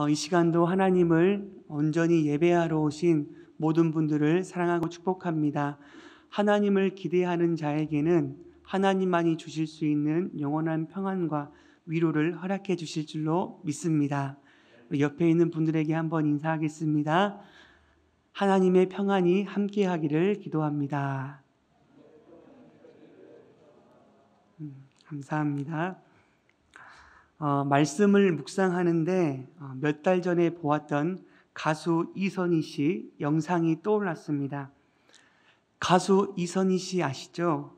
이 시간도 하나님을 온전히 예배하러 오신 모든 분들을 사랑하고 축복합니다. 하나님을 기대하는 자에게는 하나님만이 주실 수 있는 영원한 평안과 위로를 허락해 주실 줄로 믿습니다. 옆에 있는 분들에게 한번 인사하겠습니다. 하나님의 평안이 함께하기를 기도합니다. 감사합니다. 말씀을 묵상하는데 몇 달 전에 보았던 가수 이선희 씨 영상이 떠올랐습니다. 가수 이선희 씨 아시죠?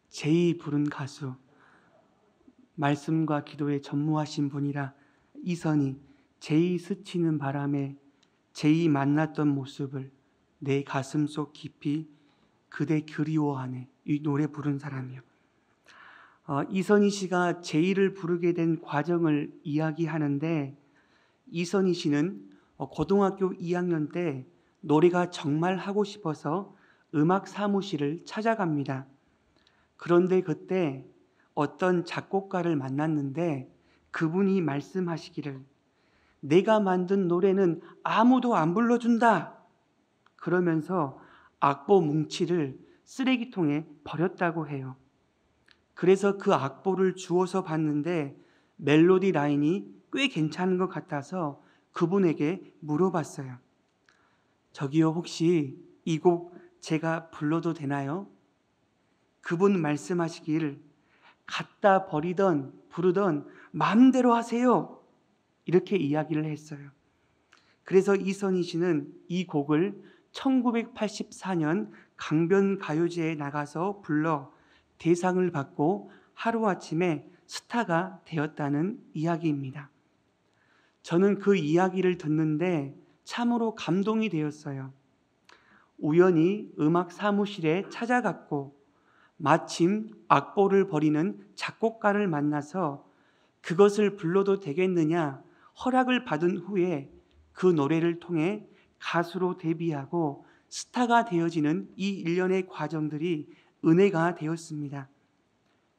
제이 부른 가수, 말씀과 기도에 전무하신 분이라 이선희, 제이 스치는 바람에 제이 만났던 모습을 내 가슴속 깊이 그대 그리워하네, 이 노래 부른 사람이요. 이선희 씨가 제이를 부르게 된 과정을 이야기하는데, 이선희 씨는 고등학교 2학년 때 노래가 정말 하고 싶어서 음악 사무실을 찾아갑니다. 그런데 그때 어떤 작곡가를 만났는데 그분이 말씀하시기를 내가 만든 노래는 아무도 안 불러준다, 그러면서 악보 뭉치를 쓰레기통에 버렸다고 해요. 그래서 그 악보를 주워서 봤는데 멜로디 라인이 꽤 괜찮은 것 같아서 그분에게 물어봤어요. 저기요, 혹시 이 곡 제가 불러도 되나요? 그분 말씀하시길 갖다 버리던 부르던 마음대로 하세요, 이렇게 이야기를 했어요. 그래서 이선희 씨는 이 곡을 1984년 강변가요제에 나가서 불러 대상을 받고 하루아침에 스타가 되었다는 이야기입니다. 저는 그 이야기를 듣는데 참으로 감동이 되었어요. 우연히 음악 사무실에 찾아갔고 마침 악보를 버리는 작곡가를 만나서 그것을 불러도 되겠느냐 허락을 받은 후에 그 노래를 통해 가수로 데뷔하고 스타가 되어지는 이 일련의 과정들이 은혜가 되었습니다.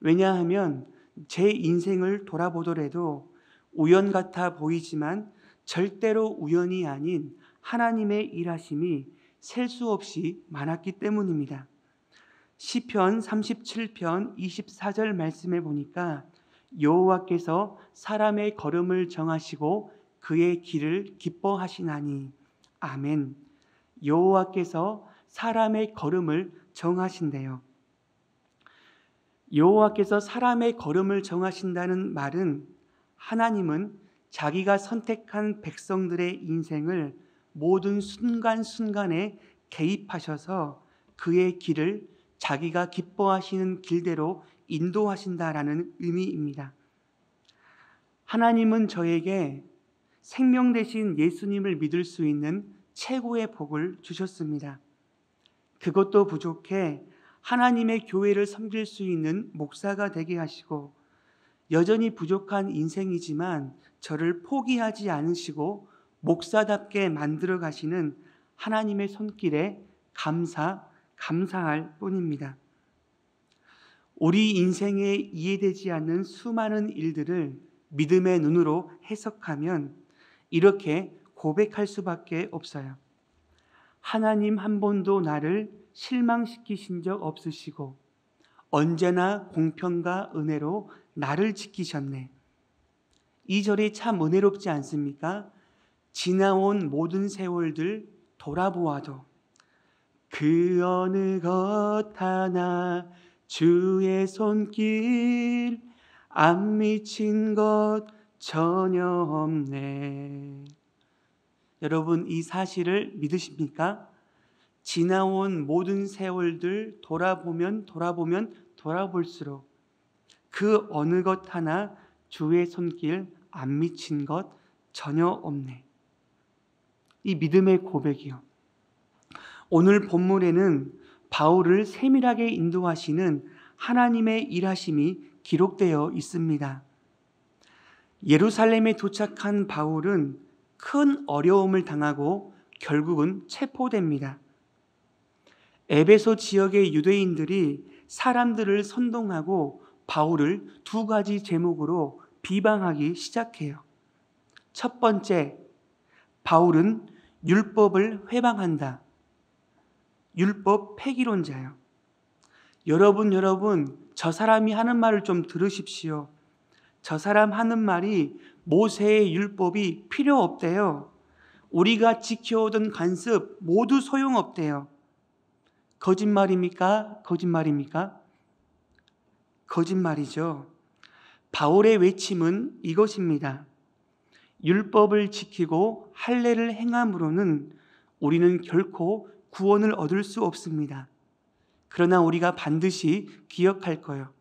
왜냐하면 제 인생을 돌아보더라도 우연 같아 보이지만 절대로 우연이 아닌 하나님의 일하심이 셀 수 없이 많았기 때문입니다. 시편 37편 24절 말씀에 보니까 여호와께서 사람의 걸음을 정하시고 그의 길을 기뻐하시나니, 아멘. 여호와께서 사람의 걸음을 정하신대요. 여호와께서 사람의 걸음을 정하신다는 말은 하나님은 자기가 선택한 백성들의 인생을 모든 순간순간에 개입하셔서 그의 길을 자기가 기뻐하시는 길대로 인도하신다라는 의미입니다. 하나님은 저에게 생명 되신 예수님을 믿을 수 있는 최고의 복을 주셨습니다. 그것도 부족해 하나님의 교회를 섬길 수 있는 목사가 되게 하시고, 여전히 부족한 인생이지만 저를 포기하지 않으시고 목사답게 만들어 가시는 하나님의 손길에 감사할 뿐입니다. 우리 인생에 이해되지 않는 수많은 일들을 믿음의 눈으로 해석하면 이렇게 고백할 수밖에 없어요. 하나님 한 번도 나를 실망시키신 적 없으시고 언제나 공평과 은혜로 나를 지키셨네. 이 절이 참 은혜롭지 않습니까? 지나온 모든 세월들 돌아보아도 그 어느 것 하나 주의 손길 안 미친 것 전혀 없네. 여러분, 이 사실을 믿으십니까? 지나온 모든 세월들 돌아보면 돌아볼수록 그 어느 것 하나 주의 손길 안 미친 것 전혀 없네. 이 믿음의 고백이요. 오늘 본문에는 바울을 세밀하게 인도하시는 하나님의 일하심이 기록되어 있습니다. 예루살렘에 도착한 바울은 큰 어려움을 당하고 결국은 체포됩니다. 에베소 지역의 유대인들이 사람들을 선동하고 바울을 두 가지 제목으로 비방하기 시작해요. 첫 번째, 바울은 율법을 회방한다. 율법 폐기론자예요. 여러분, 저 사람이 하는 말을 좀 들으십시오. 저 사람 하는 말이 모세의 율법이 필요 없대요. 우리가 지켜오던 관습 모두 소용없대요. 거짓말입니까? 거짓말입니까? 거짓말이죠. 바울의 외침은 이것입니다. 율법을 지키고 할례를 행함으로는 우리는 결코 구원을 얻을 수 없습니다. 그러나 우리가 반드시 기억할 거예요.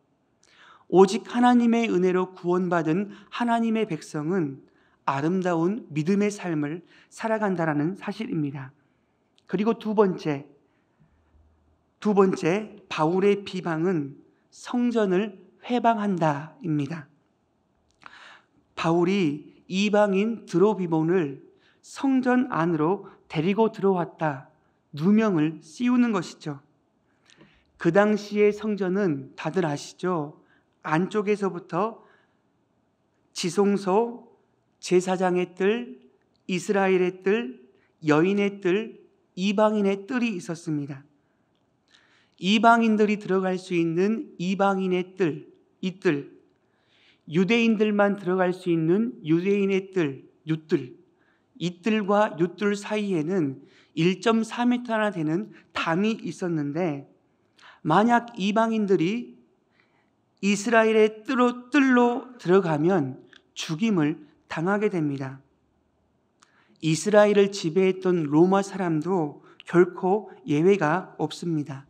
오직 하나님의 은혜로 구원받은 하나님의 백성은 아름다운 믿음의 삶을 살아간다라는 사실입니다. 그리고 두 번째, 바울의 비방은 성전을 회방한다입니다. 바울이 이방인 드로비몬을 성전 안으로 데리고 들어왔다, 누명을 씌우는 것이죠. 그 당시의 성전은 다들 아시죠? 안쪽에서부터 지성소, 제사장의 뜰, 이스라엘의 뜰, 여인의 뜰, 이방인의 뜰이 있었습니다. 이방인들이 들어갈 수 있는 이방인의 뜰, 이 뜰, 유대인들만 들어갈 수 있는 유대인의 뜰, 유뜰, 이 뜰과 유뜰 사이에는 1.4m나 되는 담이 있었는데, 만약 이방인들이 이스라엘의 뜰로 들어가면 죽임을 당하게 됩니다. 이스라엘을 지배했던 로마 사람도 결코 예외가 없습니다.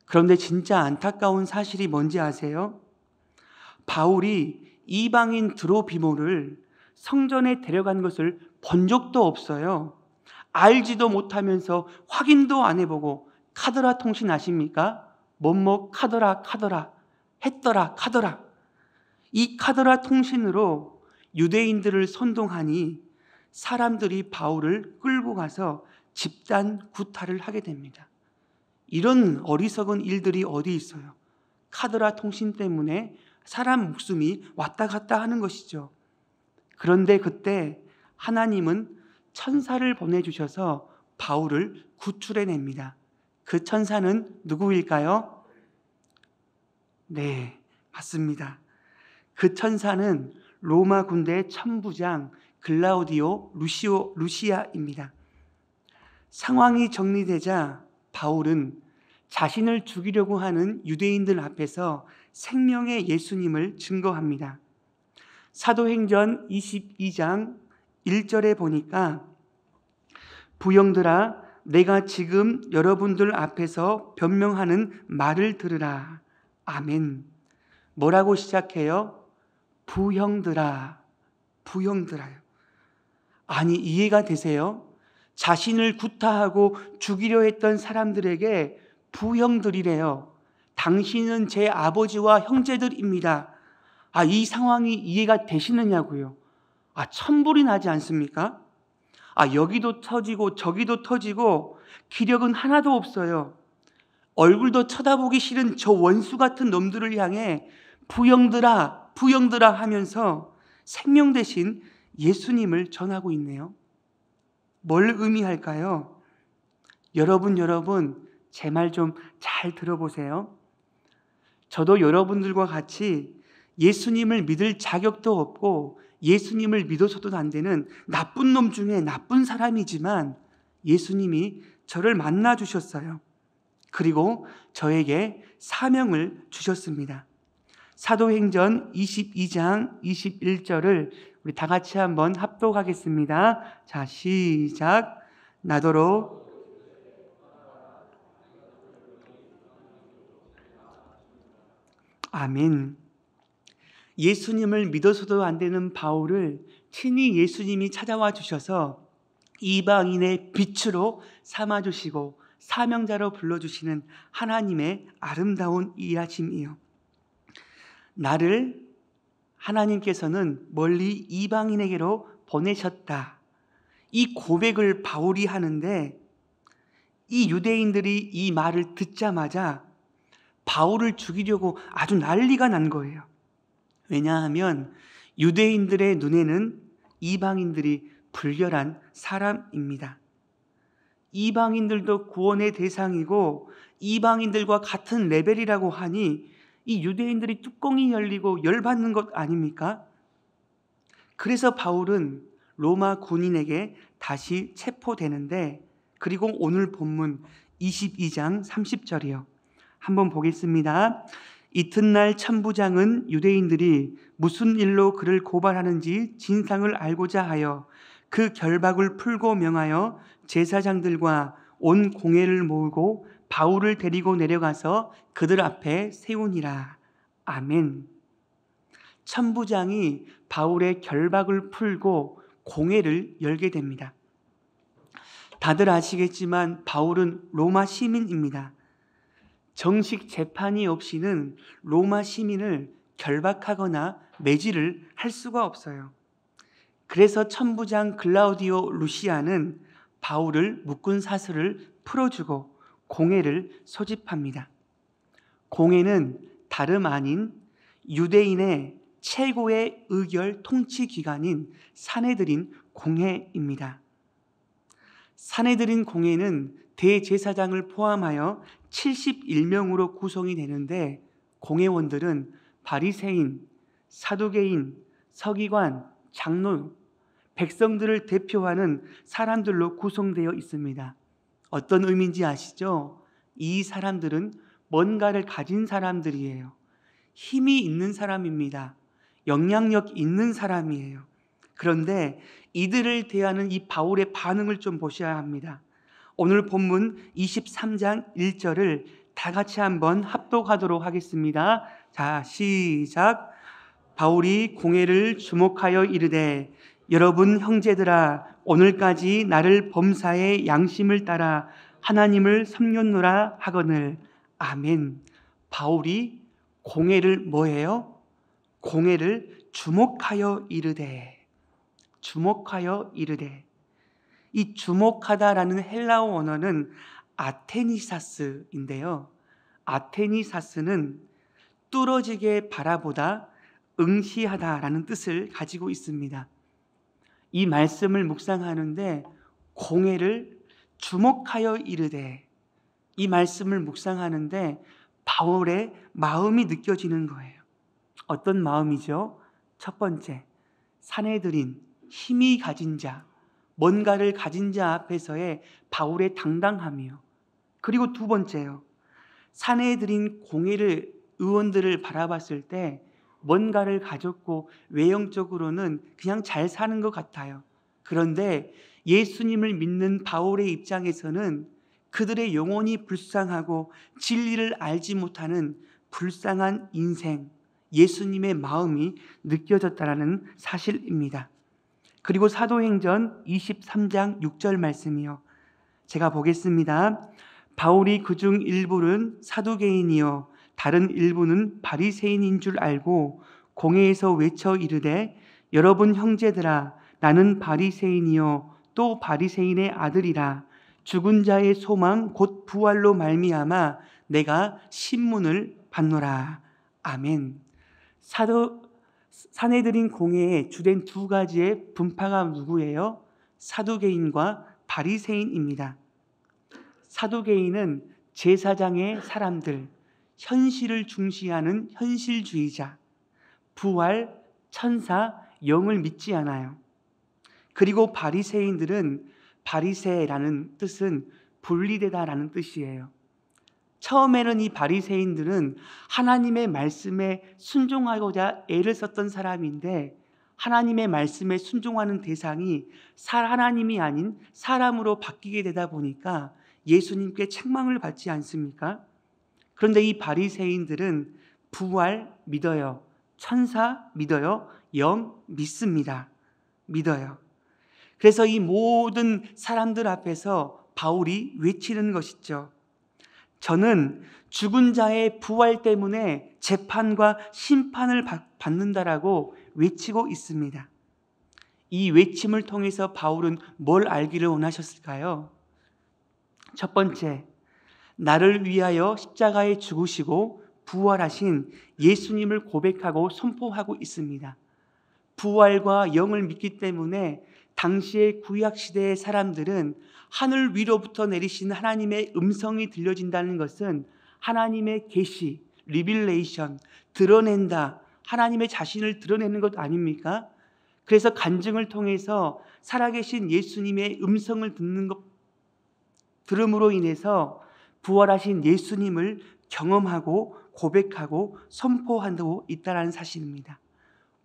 그런데 진짜 안타까운 사실이 뭔지 아세요? 바울이 이방인 드로비모를 성전에 데려간 것을 본 적도 없어요. 알지도 못하면서 확인도 안 해보고, 카더라 통신 아십니까? 뭐뭐 카더라 했더라 카더라. 이 카더라 통신으로 유대인들을 선동하니 사람들이 바울을 끌고 가서 집단 구타를 하게 됩니다. 이런 어리석은 일들이 어디 있어요? 카더라 통신 때문에 사람 목숨이 왔다 갔다 하는 것이죠. 그런데 그때 하나님은 천사를 보내주셔서 바울을 구출해냅니다. 그 천사는 누구일까요? 네, 맞습니다. 그 천사는 로마 군대 천부장 글라우디오 루시아입니다. 상황이 정리되자 바울은 자신을 죽이려고 하는 유대인들 앞에서 생명의 예수님을 증거합니다. 사도행전 22장 1절에 보니까, 부형들아, 내가 지금 여러분들 앞에서 변명하는 말을 들으라. 아멘. 뭐라고 시작해요? 부형들아요. 아니, 이해가 되세요? 자신을 구타하고 죽이려 했던 사람들에게 부형들이래요. 당신은 제 아버지와 형제들입니다. 이 상황이 이해가 되시느냐고요? 천불이 나지 않습니까? 여기도 터지고 저기도 터지고 기력은 하나도 없어요. 얼굴도 쳐다보기 싫은 저 원수 같은 놈들을 향해 부형들아 하면서 생명 대신 예수님을 전하고 있네요. 뭘 의미할까요? 여러분 제 말 좀 잘 들어보세요. 저도 여러분들과 같이 예수님을 믿을 자격도 없고 예수님을 믿어서도 안 되는 나쁜 놈 중에 나쁜 사람이지만, 예수님이 저를 만나 주셨어요. 그리고 저에게 사명을 주셨습니다. 사도행전 22장 21절을 우리 다 같이 한번 합독하겠습니다. 자, 시작. 나더러 아멘. 예수님을 믿어서도 안 되는 바울을 친히 예수님이 찾아와 주셔서 이방인의 빛으로 삼아주시고 사명자로 불러주시는 하나님의 아름다운 일하심이요. 나를 하나님께서는 멀리 이방인에게로 보내셨다. 이 고백을 바울이 하는데, 이 유대인들이 이 말을 듣자마자 바울을 죽이려고 아주 난리가 난 거예요. 왜냐하면 유대인들의 눈에는 이방인들이 불결한 사람입니다. 이방인들도 구원의 대상이고 이방인들과 같은 레벨이라고 하니 이 유대인들이 뚜껑이 열리고 열받는 것 아닙니까? 그래서 바울은 로마 군인에게 다시 체포되는데, 그리고 오늘 본문 22장 30절이요. 한번 보겠습니다. 이튿날 천부장은 유대인들이 무슨 일로 그를 고발하는지 진상을 알고자 하여 그 결박을 풀고 명하여 제사장들과 온 공회를 모으고 바울을 데리고 내려가서 그들 앞에 세우니라. 아멘. 천부장이 바울의 결박을 풀고 공회를 열게 됩니다. 다들 아시겠지만 바울은 로마 시민입니다. 정식 재판이 없이는 로마 시민을 결박하거나 매질을 할 수가 없어요. 그래서 천부장 글라우디오 루시아는 바울을 묶은 사슬을 풀어주고 공회를 소집합니다. 공회는 다름 아닌 유대인의 최고의 의결 통치 기관인 산헤드린 공회입니다. 산헤드린 공회는 대제사장을 포함하여 71명으로 구성이 되는데, 공회원들은 바리새인, 사두개인, 서기관, 장로, 백성들을 대표하는 사람들로 구성되어 있습니다. 어떤 의미인지 아시죠? 이 사람들은 뭔가를 가진 사람들이에요. 힘이 있는 사람입니다. 영향력 있는 사람이에요. 그런데 이들을 대하는 이 바울의 반응을 좀 보셔야 합니다. 오늘 본문 23장 1절을 다 같이 한번 합독하도록 하겠습니다. 자, 시작. 바울이 공회를 주목하여 이르되, 여러분 형제들아, 오늘까지 나를 범사의 양심을 따라 하나님을 섬겼노라 하거늘. 아멘. 바울이 공회를 뭐예요? 공회를 주목하여 이르되. 주목하여 이르되. 이 주목하다라는 헬라어 원어는 아테니사스인데요. 아테니사스는 뚫어지게 바라보다, 응시하다라는 뜻을 가지고 있습니다. 이 말씀을 묵상하는데 공회를 주목하여 이르되, 이 말씀을 묵상하는데 바울의 마음이 느껴지는 거예요. 어떤 마음이죠? 첫 번째, 산헤드린, 힘이 가진 자, 뭔가를 가진 자 앞에서의 바울의 당당함이요. 그리고 두 번째요, 산헤드린 공회를, 의원들을 바라봤을 때 뭔가를 가졌고 외형적으로는 그냥 잘 사는 것 같아요. 그런데 예수님을 믿는 바울의 입장에서는 그들의 영혼이 불쌍하고 진리를 알지 못하는 불쌍한 인생, 예수님의 마음이 느껴졌다는 사실입니다. 그리고 사도행전 23장 6절 말씀이요. 제가 보겠습니다. 바울이 그중 일부는 사두개인이요 다른 일부는 바리새인인 줄 알고 공회에서 외쳐 이르되, 여러분 형제들아, 나는 바리새인이요 또 바리새인의 아들이라. 죽은 자의 소망 곧 부활로 말미암아 내가 신문을 받노라. 아멘. 산헤드린 공회에 주된 두 가지의 분파가 누구예요? 사두개인과 바리새인입니다. 사두개인은 제사장의 사람들, 현실을 중시하는 현실주의자, 부활, 천사, 영을 믿지 않아요. 그리고 바리새인들은, 바리새라는 뜻은 분리되다라는 뜻이에요. 처음에는 이 바리새인들은 하나님의 말씀에 순종하고자 애를 썼던 사람인데, 하나님의 말씀에 순종하는 대상이 하나님이 아닌 사람으로 바뀌게 되다 보니까 예수님께 책망을 받지 않습니까? 그런데 이 바리새인들은 부활 믿어요. 천사 믿어요. 영 믿습니다. 믿어요. 그래서 이 모든 사람들 앞에서 바울이 외치는 것이죠. 저는 죽은 자의 부활 때문에 재판과 심판을 받는다라고 외치고 있습니다. 이 외침을 통해서 바울은 뭘 알기를 원하셨을까요? 첫 번째, 나를 위하여 십자가에 죽으시고 부활하신 예수님을 고백하고 선포하고 있습니다. 부활과 영을 믿기 때문에 당시의 구약 시대의 사람들은 하늘 위로부터 내리신 하나님의 음성이 들려진다는 것은 하나님의 계시, 리빌레이션, 드러낸다, 하나님의 자신을 드러내는 것 아닙니까? 그래서 간증을 통해서 살아계신 예수님의 음성을 들음으로 인해서 부활하신 예수님을 경험하고 고백하고 선포하고 있다는 사실입니다.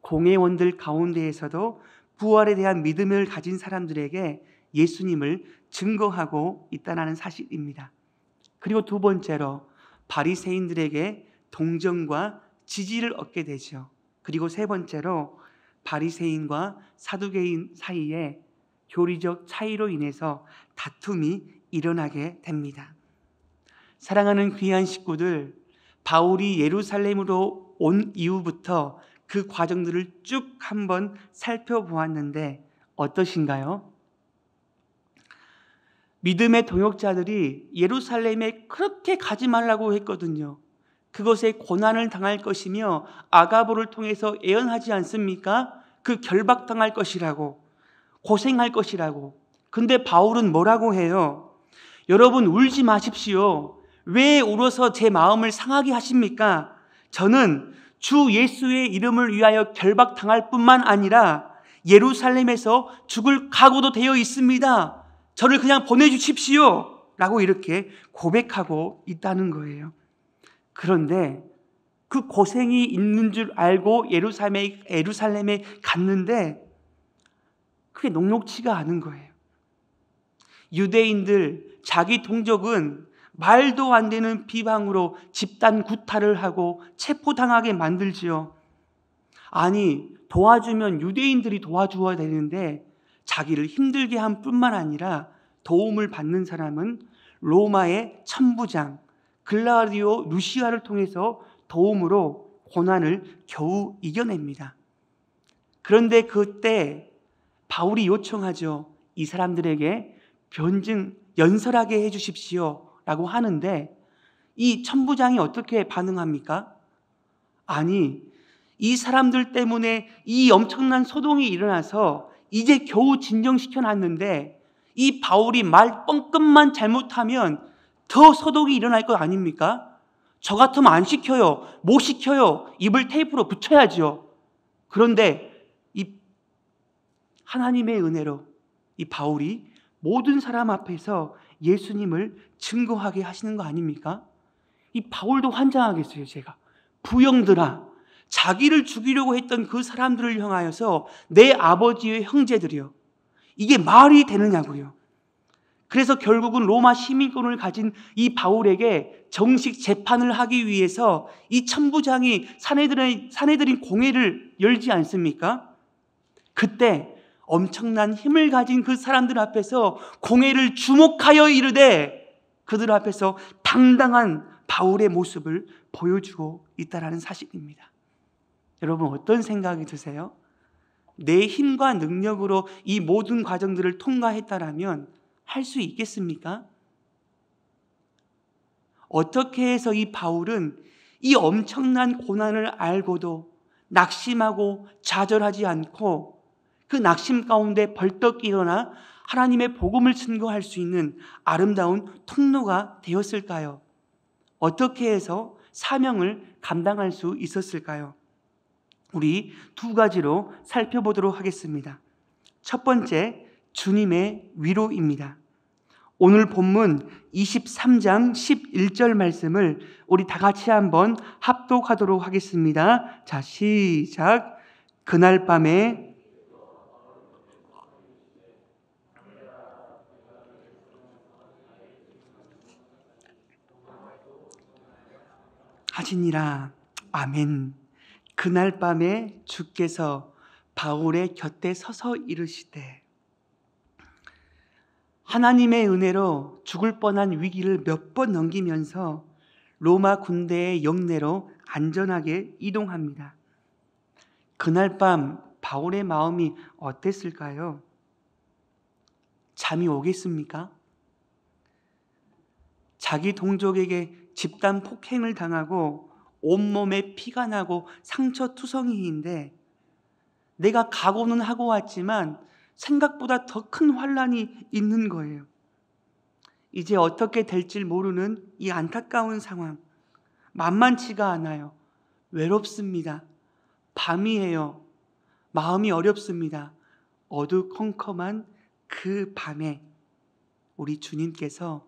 공회원들 가운데에서도 부활에 대한 믿음을 가진 사람들에게 예수님을 증거하고 있다는 사실입니다. 그리고 두 번째로 바리새인들에게 동정과 지지를 얻게 되죠. 그리고 세 번째로 바리새인과 사두개인 사이에 교리적 차이로 인해서 다툼이 일어나게 됩니다. 사랑하는 귀한 식구들, 바울이 예루살렘으로 온 이후부터 그 과정들을 쭉 한번 살펴보았는데 어떠신가요? 믿음의 동역자들이 예루살렘에 그렇게 가지 말라고 했거든요. 그것에 고난을 당할 것이며 아가보를 통해서 예언하지 않습니까? 그 결박당할 것이라고, 고생할 것이라고. 근데 바울은 뭐라고 해요? 여러분 울지 마십시오. 왜 울어서 제 마음을 상하게 하십니까? 저는 주 예수의 이름을 위하여 결박당할 뿐만 아니라 예루살렘에서 죽을 각오도 되어 있습니다. 저를 그냥 보내주십시오 라고 이렇게 고백하고 있다는 거예요. 그런데 그 고생이 있는 줄 알고 예루살렘에 갔는데 그게 녹록지가 않은 거예요. 유대인들, 자기 동족은 말도 안 되는 비방으로 집단 구타를 하고 체포당하게 만들지요. 아니, 도와주면 유대인들이 도와줘야 되는데 자기를 힘들게 한 뿐만 아니라 도움을 받는 사람은 로마의 천부장 글라디오 루시아를 통해서 도움으로 고난을 겨우 이겨냅니다. 그런데 그때 바울이 요청하죠. 이 사람들에게 변증 연설하게 해주십시오 라고 하는데 이 천부장이 어떻게 반응합니까? 아니, 이 사람들 때문에 이 엄청난 소동이 일어나서 이제 겨우 진정시켜 놨는데 이 바울이 말 뻥끗만 잘못하면 더 소동이 일어날 것 아닙니까? 저 같으면 안 시켜요. 못 시켜요. 입을 테이프로 붙여야죠. 그런데 이 하나님의 은혜로 이 바울이 모든 사람 앞에서 예수님을 증거하게 하시는 거 아닙니까? 이 바울도 환장하겠어요. 제가 부형들아, 자기를 죽이려고 했던 그 사람들을 향하여서 내 아버지의 형제들이요, 이게 말이 되느냐고요. 그래서 결국은 로마 시민권을 가진 이 바울에게 정식 재판을 하기 위해서 이 천부장이 사내들인 공회를 열지 않습니까? 그때 엄청난 힘을 가진 그 사람들 앞에서 공회를 주목하여 이르되 그들 앞에서 당당한 바울의 모습을 보여주고 있다는 사실입니다. 여러분 어떤 생각이 드세요? 내 힘과 능력으로 이 모든 과정들을 통과했다라면 할 수 있겠습니까? 어떻게 해서 이 바울은 이 엄청난 고난을 알고도 낙심하고 좌절하지 않고 그 낙심 가운데 벌떡 일어나 하나님의 복음을 증거할 수 있는 아름다운 통로가 되었을까요? 어떻게 해서 사명을 감당할 수 있었을까요? 우리 두 가지로 살펴보도록 하겠습니다. 첫 번째, 주님의 위로입니다. 오늘 본문 23장 11절 말씀을 우리 다 같이 한번 합독하도록 하겠습니다. 자, 시작. 그날 밤에 하시니라. 아멘. 그날 밤에 주께서 바울의 곁에 서서 이르시되, 하나님의 은혜로 죽을 뻔한 위기를 몇 번 넘기면서 로마 군대의 영내로 안전하게 이동합니다. 그날 밤 바울의 마음이 어땠을까요? 잠이 오겠습니까? 자기 동족에게 집단 폭행을 당하고 온몸에 피가 나고 상처투성이인데 내가 각오는 하고 왔지만 생각보다 더 큰 환란이 있는 거예요. 이제 어떻게 될지 모르는 이 안타까운 상황, 만만치가 않아요. 외롭습니다. 밤이에요. 마음이 어렵습니다. 어두컴컴한 그 밤에 우리 주님께서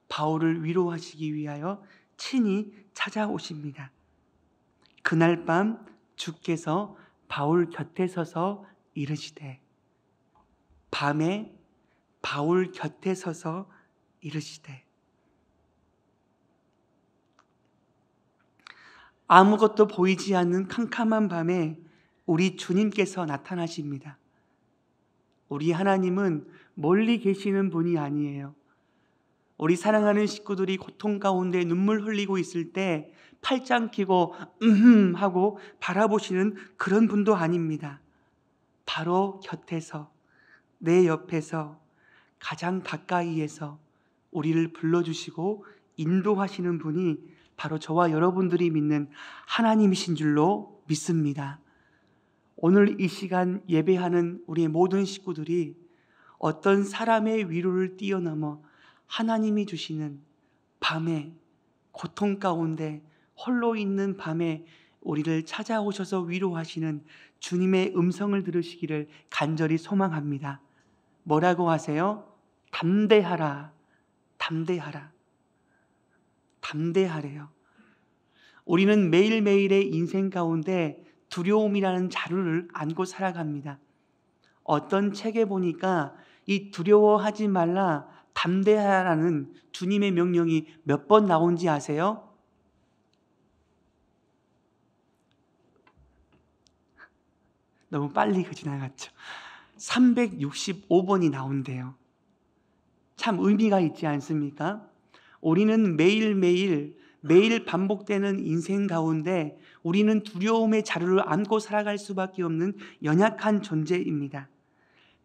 바울을 위로하시기 위하여 친히 찾아오십니다. 그날 밤 주께서 바울 곁에 서서 이르시되, 밤에 바울 곁에 서서 이르시되, 아무것도 보이지 않는 캄캄한 밤에 우리 주님께서 나타나십니다. 우리 하나님은 멀리 계시는 분이 아니에요. 우리 사랑하는 식구들이 고통 가운데 눈물 흘리고 있을 때 팔짱 끼고 하고 바라보시는 그런 분도 아닙니다. 바로 곁에서, 내 옆에서, 가장 가까이에서 우리를 불러주시고 인도하시는 분이 바로 저와 여러분들이 믿는 하나님이신 줄로 믿습니다. 오늘 이 시간 예배하는 우리의 모든 식구들이 어떤 사람의 위로를 뛰어넘어 하나님이 주시는 밤에, 고통 가운데 홀로 있는 밤에 우리를 찾아오셔서 위로하시는 주님의 음성을 들으시기를 간절히 소망합니다. 뭐라고 하세요? 담대하라, 담대하라, 담대하래요. 우리는 매일매일의 인생 가운데 두려움이라는 자루를 안고 살아갑니다. 어떤 책에 보니까 이 두려워하지 말라, 담대하라는 주님의 명령이 몇 번 나온지 아세요? 너무 빨리 지나갔죠. 365번이 나온대요. 참 의미가 있지 않습니까? 우리는 매일 반복되는 인생 가운데 우리는 두려움의 자루를 안고 살아갈 수밖에 없는 연약한 존재입니다.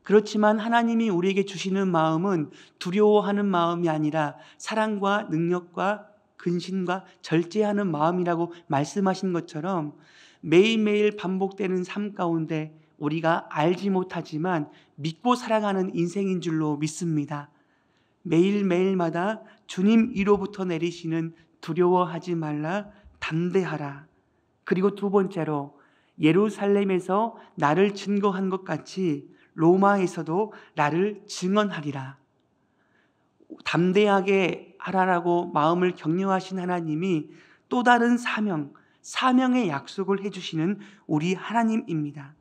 그렇지만 하나님이 우리에게 주시는 마음은 두려워하는 마음이 아니라 사랑과 능력과 근신과 절제하는 마음이라고 말씀하신 것처럼 매일매일 반복되는 삶 가운데 우리가 알지 못하지만 믿고 살아가는 인생인 줄로 믿습니다. 매일매일마다 주님 위로부터 내리시는 두려워하지 말라, 담대하라. 그리고 두 번째로 예루살렘에서 나를 증거한 것 같이 로마에서도 나를 증언하리라. 담대하게 하라라고 마음을 격려하신 하나님이 또 다른 사명의 약속을 해주시는 우리 하나님입니다.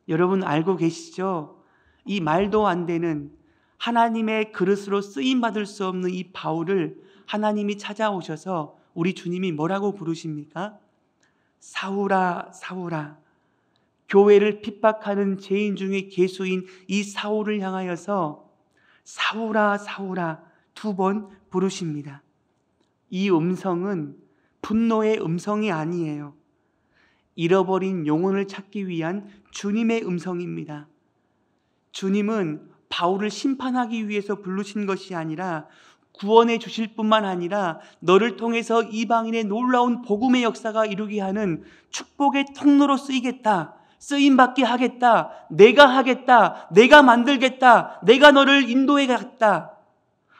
여러분 알고 계시죠? 이 말도 안 되는 하나님의 그릇으로 쓰임받을 수 없는 이 바울을 하나님이 찾아오셔서 우리 주님이 뭐라고 부르십니까? 사울아, 사울아. 교회를 핍박하는 죄인 중에 괴수인 이 사울을 향하여서 사울아, 사울아 두 번 부르십니다. 이 음성은 분노의 음성이 아니에요. 잃어버린 영혼을 찾기 위한 주님의 음성입니다. 주님은 바울을 심판하기 위해서 부르신 것이 아니라 구원해 주실 뿐만 아니라 너를 통해서 이방인의 놀라운 복음의 역사가 이루게 하는 축복의 통로로 쓰임받게 하겠다, 내가 하겠다, 내가 만들겠다, 내가 너를 인도해 가겠다.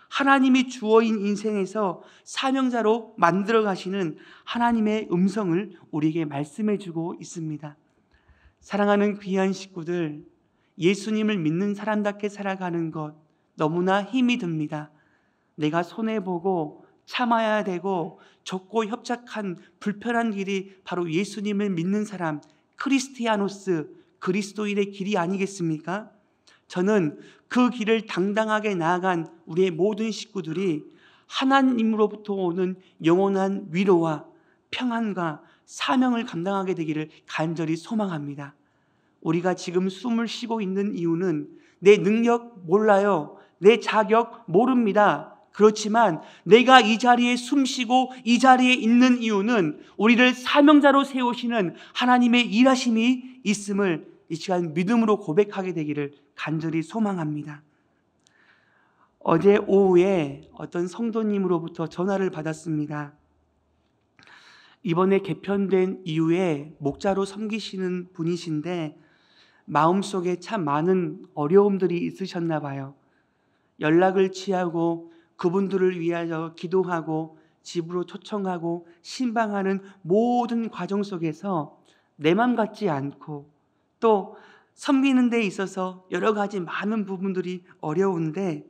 하나님이 주어인 인생에서 사명자로 만들어 가시는 하나님의 음성을 우리에게 말씀해 주고 있습니다. 사랑하는 귀한 식구들, 예수님을 믿는 사람답게 살아가는 것 너무나 힘이 듭니다. 내가 손해보고 참아야 되고 좁고 협착한 불편한 길이 바로 예수님을 믿는 사람, 크리스티아노스, 그리스도인의 길이 아니겠습니까? 저는 그 길을 당당하게 나아간 우리의 모든 식구들이 하나님으로부터 오는 영원한 위로와 평안과 사명을 감당하게 되기를 간절히 소망합니다. 우리가 지금 숨을 쉬고 있는 이유는 내 능력 몰라요. 내 자격 모릅니다. 그렇지만 내가 이 자리에 숨쉬고 이 자리에 있는 이유는 우리를 사명자로 세우시는 하나님의 일하심이 있음을 이 시간 믿음으로 고백하게 되기를 간절히 소망합니다. 어제 오후에 어떤 성도님으로부터 전화를 받았습니다. 이번에 개편된 이후에 목자로 섬기시는 분이신데 마음속에 참 많은 어려움들이 있으셨나 봐요. 연락을 취하고 그분들을 위하여 기도하고 집으로 초청하고 신방하는 모든 과정 속에서 내 맘 같지 않고 또 섬기는 데 있어서 여러 가지 많은 부분들이 어려운데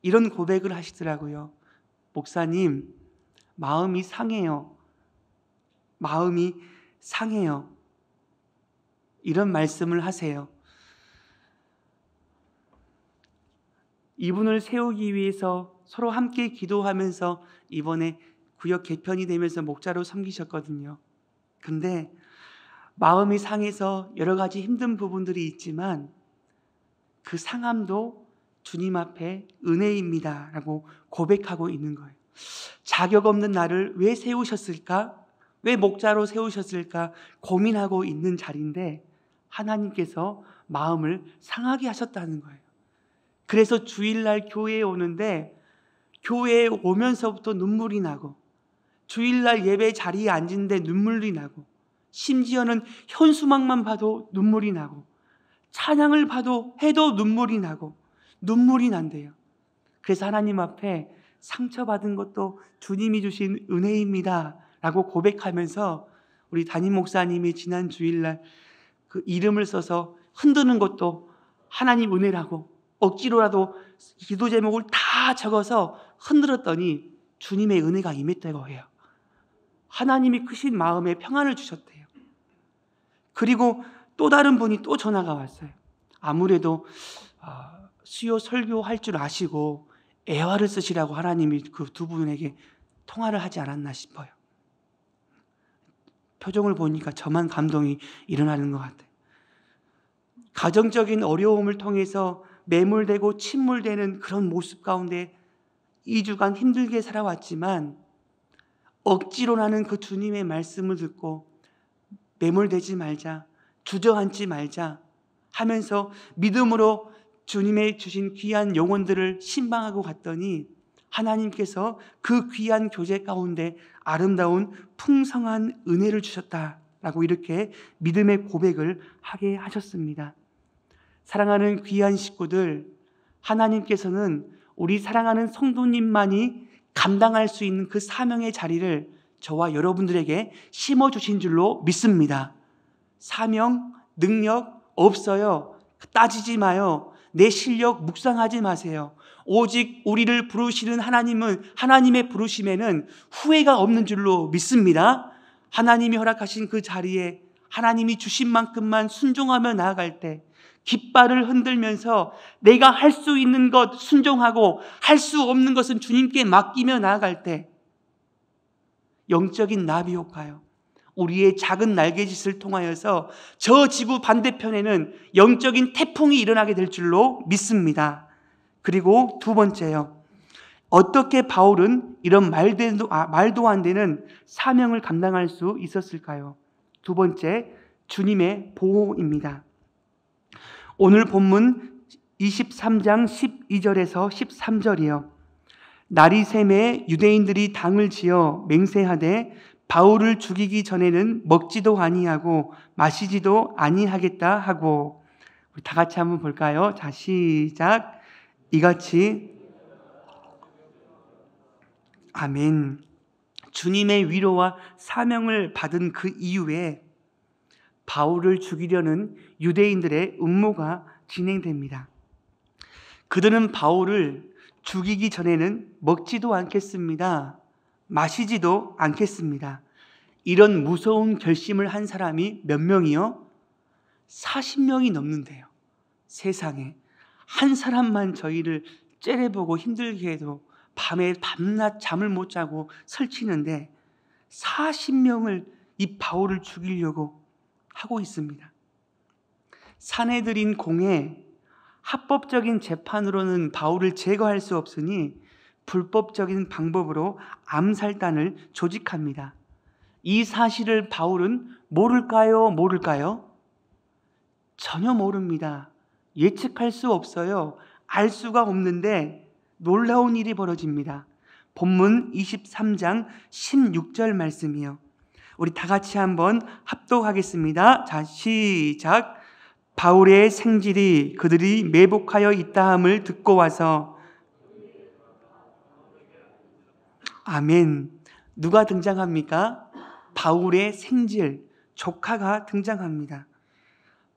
이런 고백을 하시더라고요. 목사님, 마음이 상해요. 마음이 상해요. 이런 말씀을 하세요. 이분을 세우기 위해서 서로 함께 기도하면서 이번에 구역 개편이 되면서 목자로 섬기셨거든요. 근데 마음이 상해서 여러 가지 힘든 부분들이 있지만 그 상함도 주님 앞에 은혜입니다 라고 고백하고 있는 거예요. 자격 없는 나를 왜 세우셨을까? 왜 목자로 세우셨을까? 고민하고 있는 자리인데 하나님께서 마음을 상하게 하셨다는 거예요. 그래서 주일날 교회에 오는데 교회에 오면서부터 눈물이 나고 주일날 예배 자리에 앉은데 눈물이 나고 심지어는 현수막만 봐도 눈물이 나고 찬양을 봐도 해도 눈물이 나고 눈물이 난대요. 그래서 하나님 앞에 상처받은 것도 주님이 주신 은혜입니다 라고 고백하면서 우리 담임 목사님이 지난 주일날 그 이름을 써서 흔드는 것도 하나님 은혜라고 억지로라도 기도 제목을 다 적어서 흔들었더니 주님의 은혜가 임했다고 해요. 하나님이 크신 마음에 평안을 주셨대요. 그리고 또 다른 분이 또 전화가 왔어요. 아무래도 수요 설교할 줄 아시고 애화를 쓰시라고 하나님이 그 두 분에게 통화를 하지 않았나 싶어요. 표정을 보니까 저만 감동이 일어나는 것 같아요. 가정적인 어려움을 통해서 매몰되고 침몰되는 그런 모습 가운데 2주간 힘들게 살아왔지만 억지로 나는 그 주님의 말씀을 듣고 매몰되지 말자, 주저앉지 말자 하면서 믿음으로 주님의 주신 귀한 영혼들을 신방하고 갔더니 하나님께서 그 귀한 교제 가운데 아름다운 풍성한 은혜를 주셨다라고 이렇게 믿음의 고백을 하게 하셨습니다. 사랑하는 귀한 식구들, 하나님께서는 우리 사랑하는 성도님만이 감당할 수 있는 그 사명의 자리를 저와 여러분들에게 심어주신 줄로 믿습니다. 사명, 능력 없어요. 따지지 마요. 내 실력 묵상하지 마세요. 오직 우리를 부르시는 하나님은 하나님의 부르심에는 후회가 없는 줄로 믿습니다. 하나님이 허락하신 그 자리에 하나님이 주신 만큼만 순종하며 나아갈 때 깃발을 흔들면서 내가 할 수 있는 것 순종하고 할 수 없는 것은 주님께 맡기며 나아갈 때 영적인 나비 효과요. 우리의 작은 날개짓을 통하여서 저 지구 반대편에는 영적인 태풍이 일어나게 될 줄로 믿습니다. 그리고 두 번째요. 어떻게 바울은 이런 말도 안 되는 사명을 감당할 수 있었을까요? 두 번째, 주님의 보호입니다. 오늘 본문 23장 12절에서 13절이요. 날이 새매 유대인들이 당을 지어 맹세하되 바울을 죽이기 전에는 먹지도 아니하고 마시지도 아니하겠다 하고, 우리 다 같이 한번 볼까요? 자, 시작. 이같이 아멘. 주님의 위로와 사명을 받은 그 이후에 바울을 죽이려는 유대인들의 음모가 진행됩니다. 그들은 바울을 죽이기 전에는 먹지도 않겠습니다. 마시지도 않겠습니다. 이런 무서운 결심을 한 사람이 몇 명이요? 40명이 넘는데요. 세상에 한 사람만 저희를 째려보고 힘들게 해도 밤에 밤낮 잠을 못 자고 설치는데 40명을 이 바울을 죽이려고 하고 있습니다. 사내들인 공회 합법적인 재판으로는 바울을 제거할 수 없으니 불법적인 방법으로 암살단을 조직합니다. 이 사실을 바울은 모를까요? 모를까요? 전혀 모릅니다. 예측할 수 없어요. 알 수가 없는데 놀라운 일이 벌어집니다. 본문 23장 16절 말씀이요. 우리 다 같이 한번 합독하겠습니다. 자, 시작. 바울의 생질이 그들이 매복하여 있다함을 듣고 와서. 아멘. 누가 등장합니까? 바울의 생질, 조카가 등장합니다.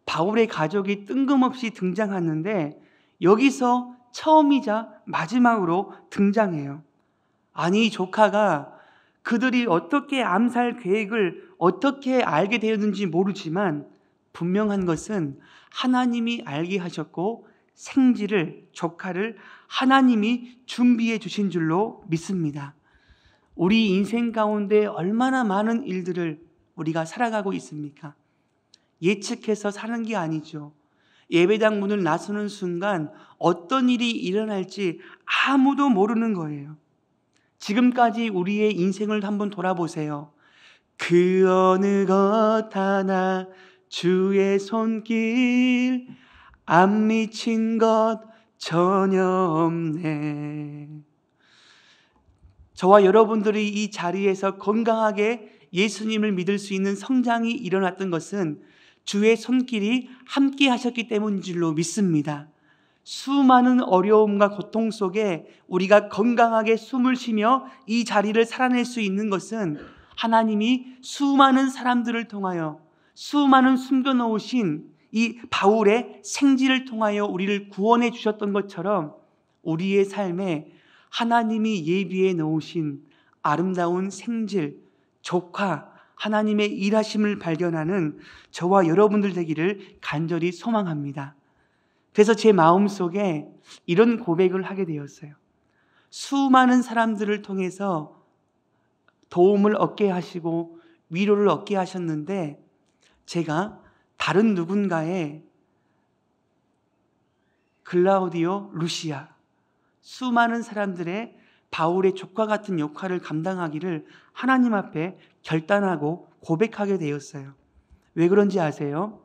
바울의 가족이 뜬금없이 등장하는데 여기서 처음이자 마지막으로 등장해요. 아니, 조카가 그들이 어떻게 암살 계획을 어떻게 알게 되었는지 모르지만 분명한 것은 하나님이 알게 하셨고 생지를, 조카를 하나님이 준비해 주신 줄로 믿습니다. 우리 인생 가운데 얼마나 많은 일들을 우리가 살아가고 있습니까? 예측해서 사는 게 아니죠. 예배당 문을 나서는 순간 어떤 일이 일어날지 아무도 모르는 거예요. 지금까지 우리의 인생을 한번 돌아보세요. 그 어느 것 하나 주의 손길 안 미친 것 전혀 없네. 저와 여러분들이 이 자리에서 건강하게 예수님을 믿을 수 있는 성장이 일어났던 것은 주의 손길이 함께 하셨기 때문인 줄로 믿습니다. 수많은 어려움과 고통 속에 우리가 건강하게 숨을 쉬며 이 자리를 살아낼 수 있는 것은 하나님이 수많은 사람들을 통하여 수많은 숨겨놓으신 이 바울의 생지를 통하여 우리를 구원해 주셨던 것처럼 우리의 삶에 하나님이 예비해 놓으신 아름다운 생질, 조카, 하나님의 일하심을 발견하는 저와 여러분들 되기를 간절히 소망합니다. 그래서 제 마음속에 이런 고백을 하게 되었어요. 수많은 사람들을 통해서 도움을 얻게 하시고 위로를 얻게 하셨는데 제가 다른 누군가의 클라우디오 루시아, 수많은 사람들의 바울의 조카 같은 역할을 감당하기를 하나님 앞에 결단하고 고백하게 되었어요. 왜 그런지 아세요?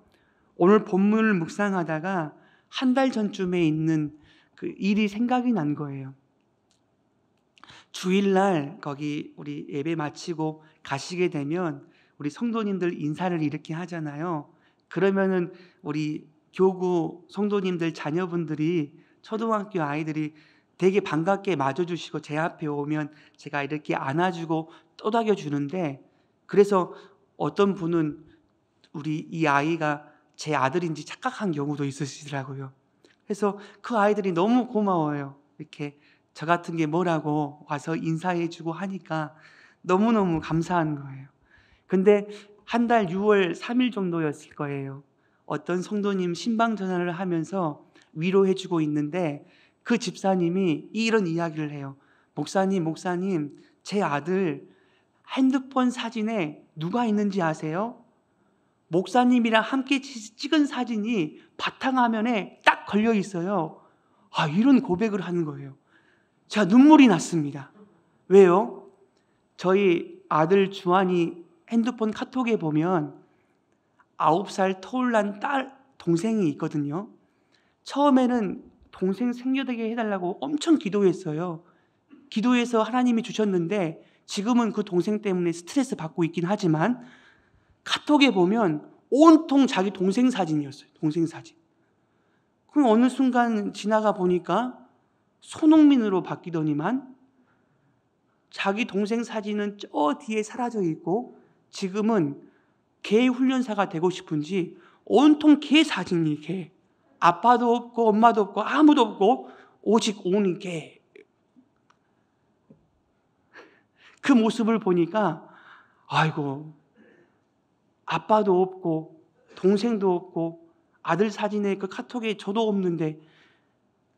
오늘 본문을 묵상하다가 한 달 전쯤에 있는 그 일이 생각이 난 거예요. 주일날 거기 우리 예배 마치고 가시게 되면 우리 성도님들 인사를 이렇게 하잖아요. 그러면은 우리 교구 성도님들 자녀분들이, 초등학교 아이들이 되게 반갑게 맞아주시고 제 앞에 오면 제가 이렇게 안아주고 떠다겨 주는데, 그래서 어떤 분은 우리 이 아이가 제 아들인지 착각한 경우도 있으시더라고요. 그래서 그 아이들이 너무 고마워요. 이렇게 저 같은 게 뭐라고 와서 인사해주고 하니까 너무너무 감사한 거예요. 근데 한 달 6월 3일 정도였을 거예요. 어떤 성도님 신방 전화를 하면서 위로해주고 있는데 그 집사님이 이런 이야기를 해요. 목사님, 제 아들 핸드폰 사진에 누가 있는지 아세요? 목사님이랑 함께 찍은 사진이 바탕화면에 딱 걸려 있어요. 이런 고백을 하는 거예요. 제가 눈물이 났습니다. 왜요? 저희 아들 주한이 핸드폰 카톡에 보면 9살 터울난 딸, 동생이 있거든요. 처음에는 동생 생겨되게 해달라고 엄청 기도했어요. 기도해서 하나님이 주셨는데 지금은 그 동생 때문에 스트레스 받고 있긴 하지만 카톡에 보면 온통 자기 동생 사진이었어요. 동생 사진. 그럼 어느 순간 지나가 보니까 손흥민으로 바뀌더니만 자기 동생 사진은 저 뒤에 사라져 있고 지금은 개 훈련사가 되고 싶은지 온통 개 사진이 개. 아빠도 없고 엄마도 없고 아무도 없고 오직 오는 개. 그 모습을 보니까 아이고, 아빠도 없고 동생도 없고 아들 사진에 그 카톡에 저도 없는데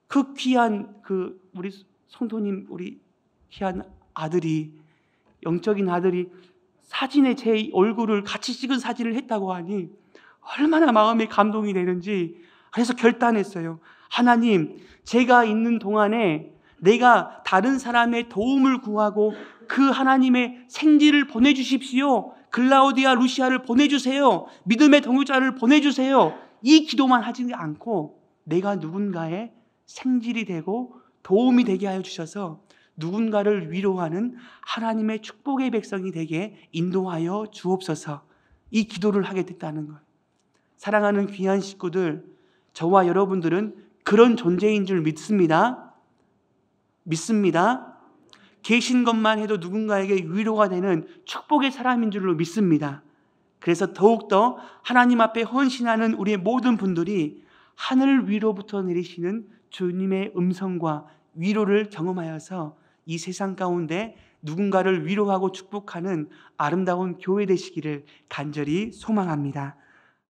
그 귀한 그 우리 성도님, 우리 귀한 아들이, 영적인 아들이 사진에 제 얼굴을 같이 찍은 사진을 했다고 하니 얼마나 마음이 감동이 되는지. 그래서 결단했어요. 하나님, 제가 있는 동안에 내가 다른 사람의 도움을 구하고 그 하나님의 생지를 보내주십시오. 글라우디아 루시아를 보내주세요. 믿음의 동역자를 보내주세요. 이 기도만 하지 않고 내가 누군가의 생질이 되고 도움이 되게 하여 주셔서 누군가를 위로하는 하나님의 축복의 백성이 되게 인도하여 주옵소서. 이 기도를 하게 됐다는 것. 사랑하는 귀한 식구들, 저와 여러분들은 그런 존재인 줄 믿습니다. 계신 것만 해도 누군가에게 위로가 되는 축복의 사람인 줄로 믿습니다. 그래서 더욱더 하나님 앞에 헌신하는 우리의 모든 분들이 하늘 위로부터 내리시는 주님의 음성과 위로를 경험하여서 이 세상 가운데 누군가를 위로하고 축복하는 아름다운 교회 되시기를 간절히 소망합니다.